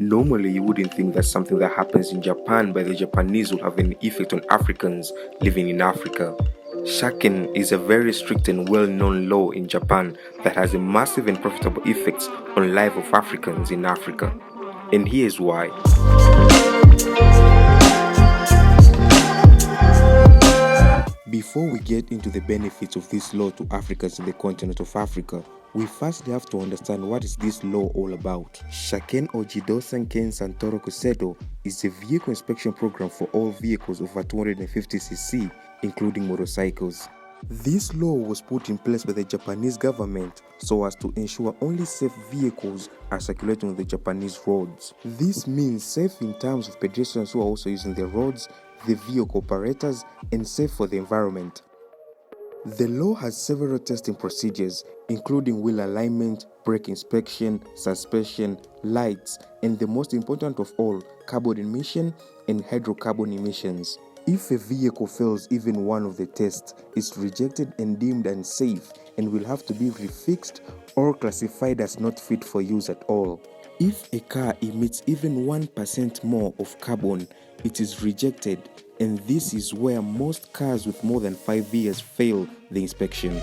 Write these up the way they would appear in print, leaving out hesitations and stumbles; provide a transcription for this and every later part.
Normally, you wouldn't think that something that happens in Japan by the Japanese will have an effect on Africans living in Africa. Shaken is a very strict and well-known law in Japan that has a massive and profitable effects on life of Africans in Africa. And here's why. Before we get into the benefits of this law to Africans in the continent of Africa, we first have to understand what is this law all about. Shaken or Jidosan-ken Santoro Kusedo is a vehicle inspection program for all vehicles over 250cc, including motorcycles. This law was put in place by the Japanese government so as to ensure only safe vehicles are circulating on the Japanese roads. This means safe in terms of pedestrians who are also using the roads, the vehicle operators, and safe for the environment. The law has several testing procedures, including wheel alignment, brake inspection, suspension, lights, and the most important of all, carbon emission and hydrocarbon emissions. If a vehicle fails even one of the tests, it's rejected and deemed unsafe and will have to be refixed or classified as not fit for use at all. If a car emits even 1% more of carbon, it is rejected, and this is where most cars with more than 5 years fail the inspection.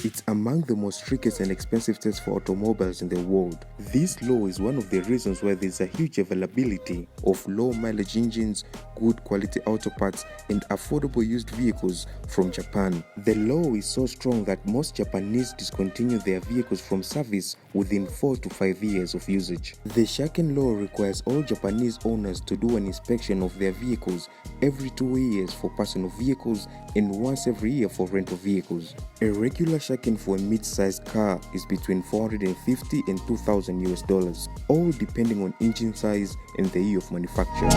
It's among the most strictest and expensive tests for automobiles in the world. This law is one of the reasons why there's a huge availability of low mileage engines, good quality auto parts, and affordable used vehicles from Japan. The law is so strong that most Japanese discontinue their vehicles from service within 4 to 5 years of usage. The Shaken law requires all Japanese owners to do an inspection of their vehicles every 2 years for personal vehicles and once every year for rental vehicles. A regular Shaken for a mid-sized car is between $450 and $2,000, all depending on engine size and the year of manufacture.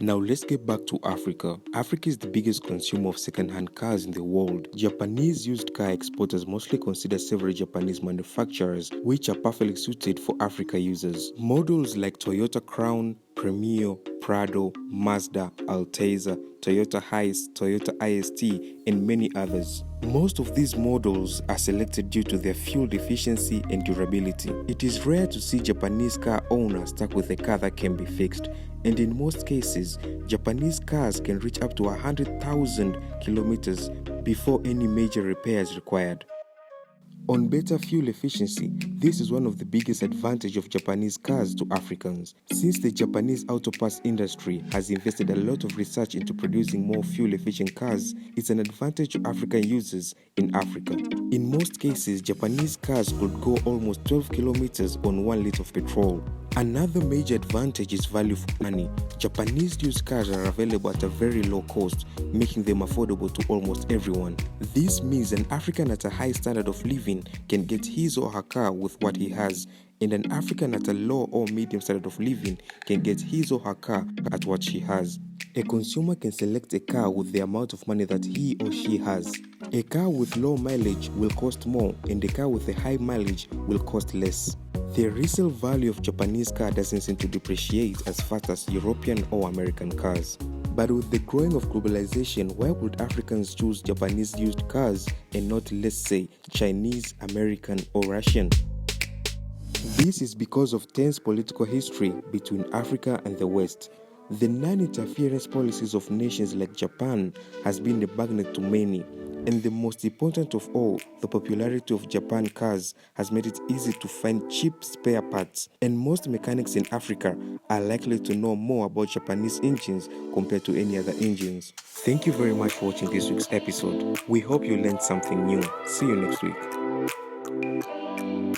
Now let's get back to Africa. Africa is the biggest consumer of second-hand cars in the world. Japanese used car exporters mostly consider several Japanese manufacturers which are perfectly suited for Africa users. Models like Toyota Crown, Premio, Prado, Mazda, Alteza, Toyota Hiace, Toyota IST, and many others. Most of these models are selected due to their fuel efficiency and durability. It is rare to see Japanese car owners stuck with a car that can be fixed, and in most cases, Japanese cars can reach up to 100,000 kilometers before any major repair is required. On better fuel efficiency, this is one of the biggest advantages of Japanese cars to Africans. Since the Japanese auto parts industry has invested a lot of research into producing more fuel-efficient cars, it's an advantage to African users in Africa. In most cases, Japanese cars could go almost 12 kilometers on 1 liter of petrol. Another major advantage is value for money. Japanese used cars are available at a very low cost, making them affordable to almost everyone. This means an African at a high standard of living can get his or her car with what he has, and an African at a low or medium standard of living can get his or her car at what she has. A consumer can select a car with the amount of money that he or she has. A car with low mileage will cost more, and a car with a high mileage will cost less. The resale value of Japanese car doesn't seem to depreciate as fast as European or American cars. But with the growing of globalization, why would Africans choose Japanese used cars and not, let's say, Chinese, American, or Russian? This is because of tense political history between Africa and the West. The non-interference policies of nations like Japan has been a magnet to many, and the most important of all, the popularity of Japan cars has made it easy to find cheap spare parts, and most mechanics in Africa are likely to know more about Japanese engines compared to any other engines. Thank you very much for watching this week's episode. We hope you learned something new. See you next week.